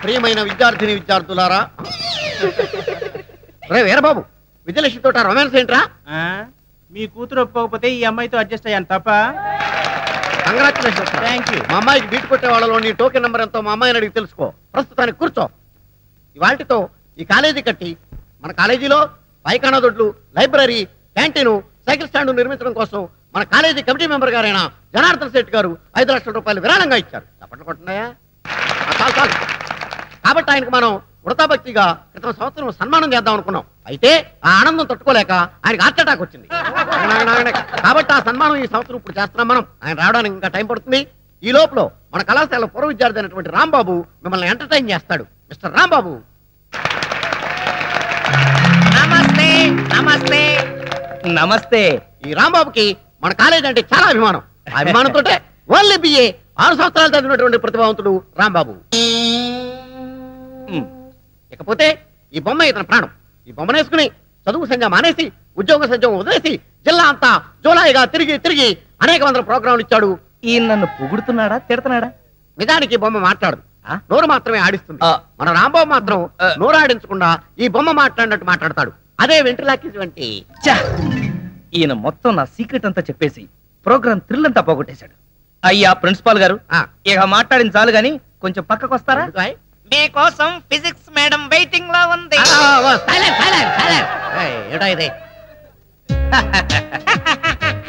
ప్రియమైన విద్యార్థిని విద్యార్థులారా, రే వీరబాబు, విజయలక్ష్మి తోట రొమాన్స్ ఏంట్రా? మీ కూతురు ఒప్పుకోకపోతే ఈ అమ్మాయితో అడ్జస్ట్ అయ్యాను తప్ప. కంగ్రాచులేషన్స్. Thank you. మా అమ్మాయికి బీట్ కొట్టే వాళ్ళలో నీ టోకెన్ నెంబర్ ఎంతో మా అమ్మాయిని అడిగి తెలుసుకో. ప్రస్తుతానికి కూర్చో. ఇవాళతో ఈ కాలేజీ కట్టి మన కాలేజీలో పైకానా దొడ్లు, లైబ్రరీ, క్యాంటీను, సైకిల్ స్టాండ్ నిర్మించడం కోసం మన కాలేజీ కమిటీ మెంబర్ గారైన జనార్దన్ శెట్టి గారు 5 లక్షల రూపాయలు విరాళంగా ఇచ్చారు. చప్పట్లు కొట్టున్నాయా? చాలు చాలు. కాబట్టి ఆయనకు మనం వృతాభక్తిగా క్రితం సంవత్సరం సన్మానం చేద్దాం అనుకున్నాం. అయితే ఆ ఆనందం తట్టుకోలేక ఆయనకు హార్ట్ అటాక్ వచ్చింది. కాబట్టి ఆ సన్మానం ఈ సంవత్సరం ఇప్పుడు చేస్తున్నాం మనం. ఆయన రావడానికి ఇంకా టైం పడుతుంది. ఈ లోపల మన కళాశాల పూర్వ విద్యార్థి అయినటువంటి రాంబాబు మిమ్మల్ని ఎంటర్టైన్ చేస్తాడు. మిస్టర్ రాంబాబు. నమస్తే. నమస్తే. నమస్తే. ఈ రాంబాబుకి మన కాలేజ్ అంటే చాలా అభిమానం. ఆ అభిమానంతో ఓన్లీ బిఏ 6 సంవత్సరాలు చదివినటువంటి ప్రతిభావంతుడు రాంబాబు. ఇకపోతే ఈ బొమ్మ ఇతని ప్రాణం. ఈ బొమ్మనేసుకుని చదువు సంజ మానేసి ఉద్యోగ సంజం వదిలేసి జిల్లా అంతా జోలాయిగా తిరిగి తిరిగి అనేక వందల ప్రోగ్రాంలు ఇచ్చాడు. ఈయన నన్ను పొగుడుతున్నాడా తిడతాడా? నిజానికి ఈ బొమ్మ మాట్లాడదు, నోరు మాత్రమే ఆడిస్తుంది. మన రాంబాబు మాత్రం నోరు ఆడించకుండా ఈ బొమ్మ మాట్లాడినట్టు మాట్లాడతాడు. అదే వెంట్రులాకి వంటి. ఈయన మొత్తం నా సీక్రెట్ అంతా చెప్పేసి ప్రోగ్రామ్ థ్రిల్ అంతా పోగొట్టేశాడు. అయ్యా ప్రిన్సిపాల్ గారు, ఇక మాట్లాడిన చాలు గాని కొంచెం పక్కకు వస్తారా? మీకోసం ఫిజిక్స్ మేడం వెయిటింగ్ లో ఉంది.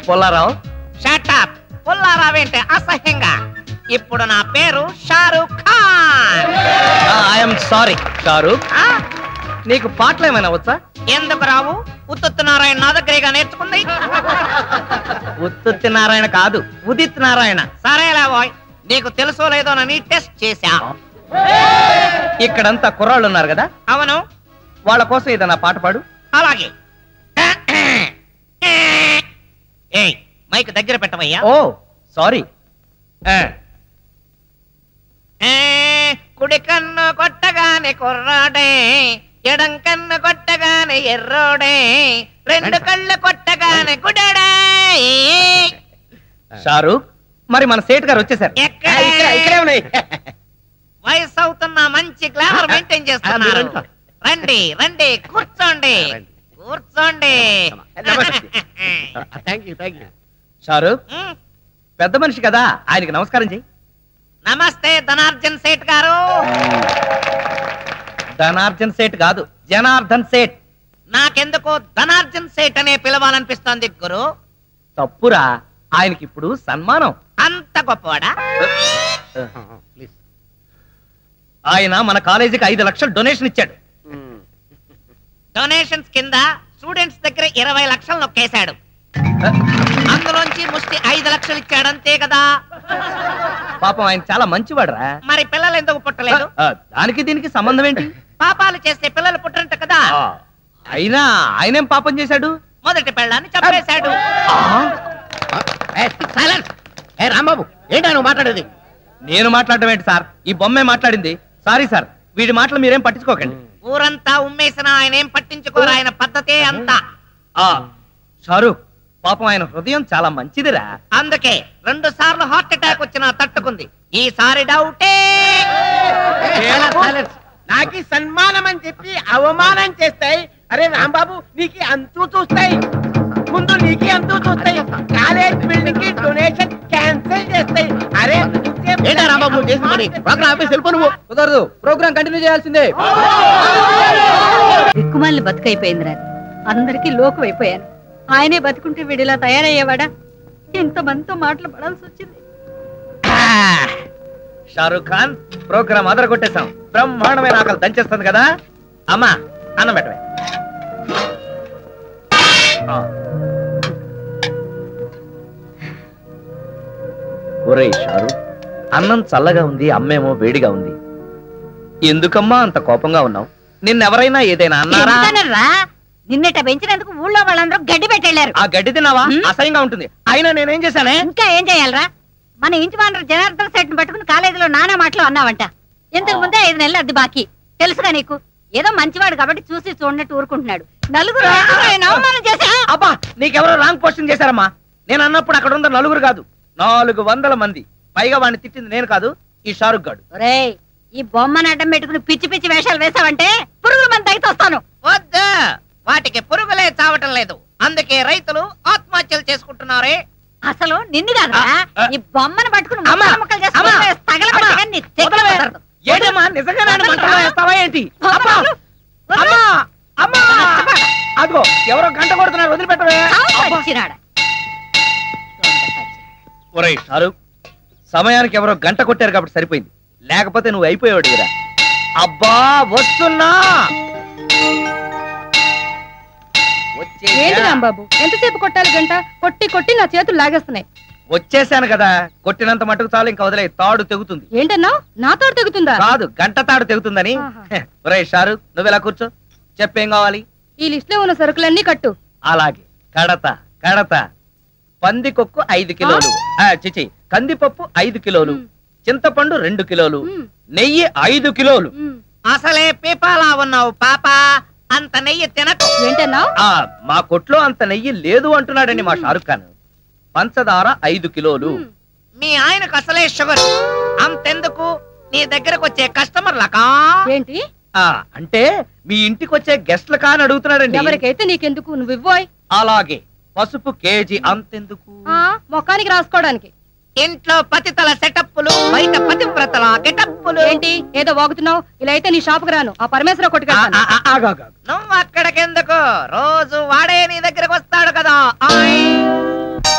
పుల్లారావు. షటప్. పుల్లారావేంటే అసహ్యంగా. ఇప్పుడు నా పేరు షారూక్ ఖాన్. I'm sorry Shahrukh. నీకు పాటలు ఏమైనా వచ్చా? ఎందుకు రావు? ఉత్తుత్ నారాయణ నా దగ్గరేగా నేర్చుకుంది. ఉత్తుత్ నారాయణ కాదు, ఉదిత్ నారాయణ. సరేలా బాయ్, నీకు తెలుసో లేదోనని టెస్ట్ చేశా. ఇక్కడంతా కుర్రాళ్ళు ఉన్నారు కదా? అవును. వాళ్ళ కోసం ఏదన్నా పాట పాడు. అలాగే. ఏయ్, మైక్ దగ్గర పెట్టవయ్యా. ఓ సారీ. కుడి కన్ను కొట్టగానే కుర్రాడే, ఎడం కన్ను కొట్టగానే ఎర్రోడే, రెండు కళ్ళు కొట్టగానే గుడడే. షారూక్, మరి మన సేట్ గారు వచ్చేసారు. ఇక్కడే ఉన్నాయి. వయసు అవుతున్న మంచి గ్లామర్ మెయింటైన్ చేస్తున్నారు. రండి రండి, కూర్చోండి కూర్చోండి. షారూక్, పెద్ద మనిషి కదా, ఆయనకి నమస్కారం చెయ్యి. నమస్తే ధనార్జన్ సేట్ గారు. ధనార్జన్ సేట్ కాదు, జనార్దన్ సేట్. నాకెందుకో ధనార్జన్ సేట్ అనే పిలవాలనిపిస్తోంది గురు. తప్పురా, ఆయనకి ఇప్పుడు సన్మానం. అంత గొప్పవాడా? ఆయన మన కాలేజీకి 5 లక్షలు డొనేషన్ ఇచ్చాడు. డొనేషన్స్ కింద స్టూడెంట్స్ దగ్గర 20 లక్షలు నొక్కేశాడు. అందులోంచి ముష్టి 5 లక్షలు ఇచ్చాడు, అంతే కదా? పాపం ఆయన చాలా మంచివాడురా. మరి పిల్లలు ఎందుకు పుట్టలేదు? దానికి దీనికి సంబంధం ఏంటి? పాపాలు చేస్తే పిల్లలు పుట్టరంట కదా. అయినా ఆయనేం పాపం చేశాడు? మొదటి పెళ్ళాన్ని చంపేశాడు. రాంబాబు, ఏంటా నువ్వు మాట్లాడేది? నేను మాట్లాడడం ఏంటి సార్? ఈ బొమ్మే మాట్లాడింది. సారీ సార్, వీడి మాటలు మీరేం పట్టించుకోకండి. ఊరంతా ఉమ్మేసిన ఆయన ఏం పట్టించుకోరు, ఆయన పద్ధతే అంతా. షారూక్, పాపం ఆయన హృదయం చాలా మంచిదిరా. అందుకే 2 సార్లు హార్ట్ అటాక్ వచ్చినా తట్టుకుంది. ఈసారి డౌటే. నాకు సన్మానం అని చెప్పి అవమానం చేస్తాయి. అరే రాంబాబు, నీకు అంతూ చూస్తాయి. ముందు నీకు అంతూ చూస్తాయి. కాలేజ్ బిల్డింగ్ కి డొనేషన్ క్యాన్సిల్ చేస్తాయి. అరే రాంబాబు, ప్రోగ్రామ్ ఆఫీస్ వెళ్ళిపో. నువ్వు కుదరదు, ప్రోగ్రామ్ కంటిన్యూ చేయాల్సిందే. దిక్కుమాలిన బతుకైపోయింది రా. అందరికీ లోకం అయిపోయాను. ఆయనే బతుకుంటే వీడిలా తయారయ్యేవాడా? ఎంతమందితో మాటలు పడాల్సి వచ్చింది. షారూక్ ఖాన్, ప్రోగ్రామ్ అదరగొట్టేశాం. బ్రహ్మాండమైన ఆకలి దంచేస్తుంది కదా. అమ్మా, అన్నం పెట్టవే. ఒరేయ్ షారూక్, అన్నం చల్లగా ఉంది, అమ్మేమో వేడిగా ఉంది. ఎందుకమ్మా అంత కోపంగా ఉన్నావు? నిన్నెవరైనా ఏదైనా అన్నారా? నిన్నట పెంచినందుకు ఊళ్ళో వాళ్ళందరూ గడ్డి పెట్టెళ్ళారు. ఆ గడ్డి తిన్నావా? అసహ్యంగా ఉంటుంది. అయినా నేనేం చేశానే? ఇంకా ఏం చేయాలరా? మన ఇంటి వానరు జనార్దన్ సెట్ పట్టుకుని కాలేజీలో నానా మాటలు అన్నావంట. ఇంతకు ముందే 5 నెలలు అద్దె బాకీ. తెలుసుగా నీకు? ఏదో మంచివాడు కాబట్టి చూసి చూడనట్టు ఊరుకుంటున్నాడు. నలుగురు అవమానం చేశా. అబ్బా, నీకెవరో రాంగ్ పోస్టింగ్ చేశారమ్మా. నేను అన్నప్పుడు అక్కడ ఉన్న 4 కాదు, 400 మంది. పైగా వాడిని తిట్టింది నేను కాదు, ఈ షారుఖ్ గాడు. ఒరేయ్, ఈ బొమ్మను అడ్డం పెట్టుకుని పిచ్చి పిచ్చి వేషాలు వేసావంటే పురుగుల మంది తగ్గితే వస్తాను. వద్దు, వాటికి పురుగులే చావటం లేదు, అందుకే రైతులు ఆత్మహత్యలు చేసుకుంటున్నారే. అసలు నిన్ను కాదురా, ఈ బొమ్మను పట్టుకుని అమ్మా! ముక్కలు చేసుకుని అమ్మా! తగలబెట్టి కానీ నీ చెయ్యి వదలవే. కుదరదు. ఏంటమ్మా నిజంగా నన్ను మంటలో వేస్తావా ఏంటి? అమ్మా! వదలు. అమ్మా! అమ్మా! అదిగో ఎవరో గంట కొడుతున్నారు, వదిలిపెట్టవే. చావు పచ్చినాడ. ఒరేయ్ షారూక్, సమయానికి ఎవరో గంట కొట్టారు కాబట్టి సరిపోయింది, లేకపోతే నువ్వు అయిపోయాడు కదా. అబ్బా వస్తున్నా. ఏంటి రాంబాబు ఎంతసేపు కొట్టాలి గంట? కొట్టి కొట్టి నా చేతులు లాగేస్తున్నాయి. వచ్చేసాను కదా, కొట్టినంత మటుకు చాలు, ఇంకా వదిలే, తాడు తెగుతుంది. ఏంటన్నావు? నా తోడు తెగుతుందా? కాదు, గంట తాడు తెగుతుందని. ఆహా. ఒరేయ్ షారూక్, నువ్వెలా కూర్చో, చెప్పేం కావాలి? ఈ లిస్ట్ లో ఉన్న సరుకులన్నీ కట్టు. అలాగే. కడత కడత. పందికొక్కు 5 కిలోలు, చిచి కందిపప్పు 5 కిలోలు, చింతపండు 2 కిలోలు, నెయ్యి 5 కిలోలు. అసలే పీపాలా ఉన్నావు పాప, అంత నెయ్యి తినకు. ఏంటన్నావు? మా కొట్లో అంత నెయ్యి లేదు అంటున్నాడండి మా షారుఖ్ ఖాన్. పంచదార 5 కిలోలు. మీ ఆయనకు అసలే షుగర్, అంతెందుకు నీ దగ్గరకు వచ్చే కస్టమర్లకా? ఏంటి? అంటే మీ ఇంటికి వచ్చే గెస్ట్ల కాని అడుగుతున్నాడండి. ఎవరికైతే నీకెందుకు, నువ్వు ఇవ్వోయ్. అలాగే. పసుపు కేజీ అంతెందుకు? మొఖానికి రాసుకోవడానికి. ఇంట్లో పతితల సెటప్పులు, బయట పతివ్రతల గెటప్పులు. ఏంటి ఏదో వాగుతున్నావు? ఇలా అయితే నీ షాపుకి రాను, ఆ పరమేశ్వర కొట్టుకెళ్తాను. నువ్వు అక్కడికెందుకు, రోజు వాడే నీ దగ్గరకు వస్తాడు కదా.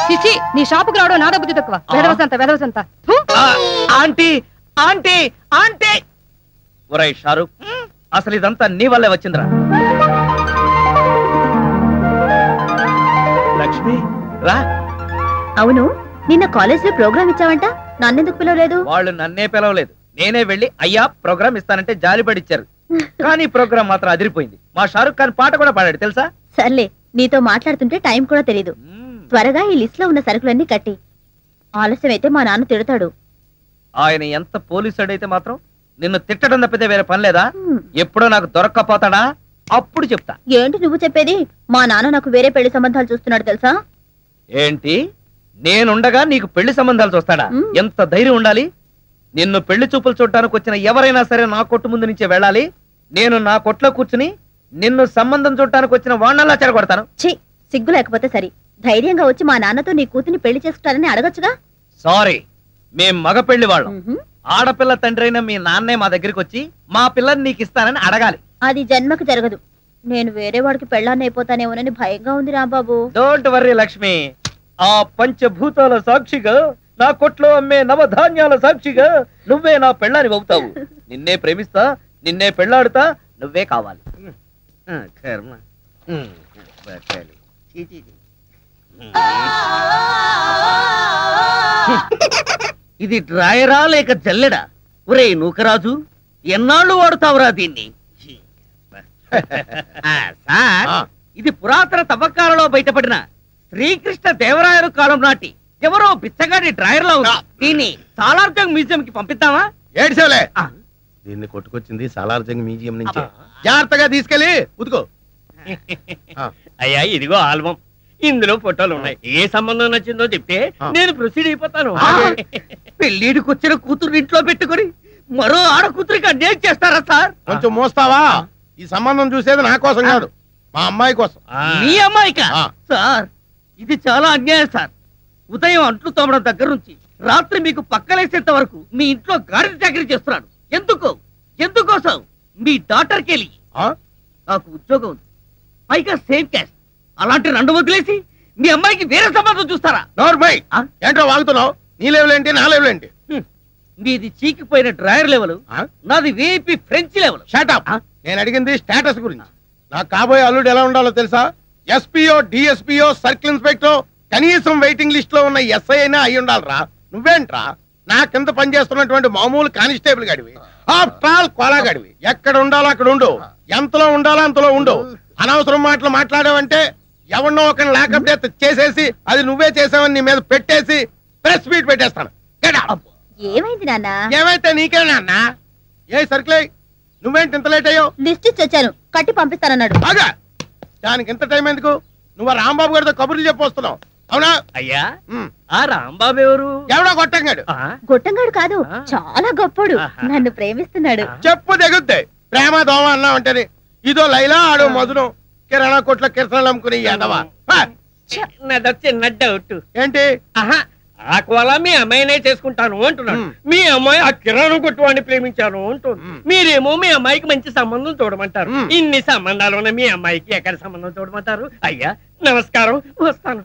చిచి, నీ షాపుకి రావడం నా బుద్ధి తక్కువ. వెదవసంత. Aunty aunty aunty. ఒరేయ్ షారూక్, అసలు ఇదంతా నీ వల్లే వచ్చిందిరా. లక్ష్మి రా. అవును, నిన్న కాలేజ్ లో ప్రోగ్రామ్ ఇచ్చావంట, నన్నెందుకు పిలవలేదు? వాళ్ళు నన్నే పిలవలేదు, నేనే వెళ్ళి అయ్యా ప్రోగ్రామ్ ఇస్తానంటే జాలిపడిచ్చారు. కానీ ప్రోగ్రామ్ మాత్రం అదిరిపోయింది. మా షారుఖ్ ఖాన్ పాట కూడా పాడాడు తెలుసా? సర్లే, నీతో మాట్లాడుతుంటే టైం కూడా తెలీదు. త్వరగా ఈ లిస్ట్ లో ఉన్న సరుకులన్నీ కట్టి, ఆలస్యం అయితే మా నాన్న తిడతాడు. ఆయన ఎంత పోలీసుడైతే మాత్రం నిన్ను తిట్టడం తప్పితే వేరే పని లేదా? ఎప్పుడో నాకు దొరక్కపోతాడా? అప్పుడు చెప్తా. ఏంటి నువ్వు చెప్పేది? మా నాన్న నాకు వేరే పెళ్లి సంబంధాలు చూస్తున్నాడు తెలుసా? ఏంటి, నేనుండగా నీకు పెళ్లి సంబంధాలు చూస్తాడా? ఎంత ధైర్యం ఉండాలి! నిన్ను పెళ్లి చూపులు చూడటానికి వచ్చిన ఎవరైనా సరే నా కొట్టు ముందు నుంచే వెళ్ళాలి. నేను నా కొట్లో కూర్చుని నిన్ను సంబంధం చూడటానికి వచ్చిన వాణ్ణలా చెరగొడతాను. ఛీ, సిగ్గు లేకపోతే సరి. ధైర్యంగా వచ్చి మా నాన్నతో నీ కూతుని పెళ్లి చేసుకుంటారని అడగచ్చుగా. సారీ, మేం మగ పెళ్లి వాళ్ళం. ఆడపిల్ల తండ్రి అయిన మీ నాన్నే మా దగ్గరికి వచ్చి మా పిల్లని నీకు ఇస్తానని అడగాలి. అది జన్మకు జరగదు. నేను వేరే వాడికి పెళ్ళాన్ని అయిపోతానేమోనని భయంగా ఉంది రాంబాబు. డోంట్ వర్రీ లక్ష్మి, ఆ పంచభూతాల సాక్షిగా, నా కొట్లో అమ్మే నవధాన్యాల సాక్షిగా నువ్వే నా పెళ్ళాని అవుతావు. నిన్నే ప్రేమిస్తా, నిన్నే పెళ్ళాడుతా, నువ్వే కావాలి. ఇది డ్రాయరా లేక జల్లెడా? ఒరే నూకరాజు, ఎన్నాళ్ళు వాడుతావురా దీన్ని? సార్, ఇది పురాతన తవ్వకాలలో బయటపడిన శ్రీకృష్ణ దేవరాయలు కాలం నాటి ఎవరో బిచ్చగాడి డ్రాయర్ లో ఉంది. దీన్ని సాలార్జంగ్ మ్యూజియం కి పంపిద్దామా? ఏడ్చేవలే, దీన్ని కొట్టుకొచ్చింది సాలార్జంగ్ మ్యూజియం నుంచి. జాగ్రత్తగా తీసుకెళ్ళి ఉతుకో. అయ్యా ఇదిగో ఆల్బమ్, ఇందులో ఫోటోలు ఉన్నాయి. ఏ సంబంధం నచ్చిందో చెప్తే నేను ప్రొసీడ్ అయిపోతాను. పెళ్లిడికి వచ్చిన కూతురు ఇంట్లో పెట్టుకుని మరో ఆడ కూతురికి అన్యాయం చేస్తారా సార్? కొంచెం మోస్తావా? ఈ సంబంధం చూసేది నా కోసం కాదు, మా అమ్మాయి కోసం. మీ అమ్మాయికా? సార్, ఇది చాలా అన్యాయం సార్. ఉదయం అంట్లు తోమడం దగ్గర నుంచి రాత్రి మీకు పక్కలేసేంత వరకు మీ ఇంట్లో గాడి చాకరీ చేస్తున్నాడు. ఎందుకోసం? మీ డాక్టర్కి వెళ్ళి నాకు ఉద్యోగం ఉంది, పైగా సేమ్ క్యాష్, అలాంటి రెండు వదిలేసి మీ అమ్మాయికి వేరే సంబంధం చూస్తారా? నోర్మై, ఏంటో వాగుతున్నావు? నీ లెవెల్ ఏంటి, నా లెవెల్ ఏంటి? మీది చీకిపోయిన డ్రాయర్ లెవెల్, నాది వీపీ ఫ్రెంచ్ లెవెల్. షటప్. నేను అడిగింది స్టేటస్ గురించి. నాకు కాబోయే అల్లుడు ఎలా ఉండాలో తెలుసా? ఎస్పీఓ, డిఎస్పీఓ, సర్కిల్ ఇన్స్పెక్టర్, కనీసం వెయిటింగ్ లిస్ట్ లో ఉన్న ఎస్ఐ అయినా అయి ఉండాలరా. నువ్వేంట్రా నా కింద పనిచేస్తున్నటువంటి మామూలు కానిస్టేబుల్ గడివి, ఆఫ్టర్ ఆల్ కోలా గడివి. ఎక్కడ ఉండాలో అక్కడ ఉండు, ఎంతలో ఉండాలో అంతలో ఉండు. అనవసరం మాటలు మాట్లాడావంటే ఎవరినో ఒక లాకప్ డెత్ చేసేసి అది నువ్వే చేసావని నీ మీద పెట్టేసి ప్రెస్ మీట్ పెట్టేస్తాను. ఏమైంది నాన్న? ఏమైతే నీకే నాన్న. ఏ సర్కిల్, నువ్వేంటి ఇంత లేట్ అయ్యావు? లిస్ట్ ఇచ్చి వచ్చాను, కట్టి పంపిస్తానన్నాడు. బాగా దానికి ఇంత టైం ఎందుకు? నువ్వు రాంబాబు గారితో కబుర్లు చెప్పొస్తున్నావు. అవునా? అయ్యా ఉమ్. ఆ రాంబాబు ఎవరు? ఎవడో కొట్టంగాడు. గొట్టంగాడు కాదు, చాలా గొప్పోడు, నన్ను ప్రేమిస్తున్నాడు. చెప్పు దిగుద్ది ప్రేమ దోమ అన్నా ఉంటేనే. ఇదో లైలా ఆడో మధురం కిరాణా కొట్ల కిరసనాలు అమ్ముకుని ఎదవా. నాదో చిన్న డౌట్. ఏంటి? ఆ కోల మీ అమ్మాయినే చేసుకుంటాను అంటున్నాను. మీ అమ్మాయి ఆ కిరాణం కొట్టువాడిని ప్రేమించాను అంటుంది. మీరేమో మీ అమ్మాయికి మంచి సంబంధం చూడమంటారు. ఇన్ని సంబంధాలు ఉన్న మీ అమ్మాయికి ఎక్కడ సంబంధం చూడమంటారు? అయ్యా నమస్కారం, వస్తాను.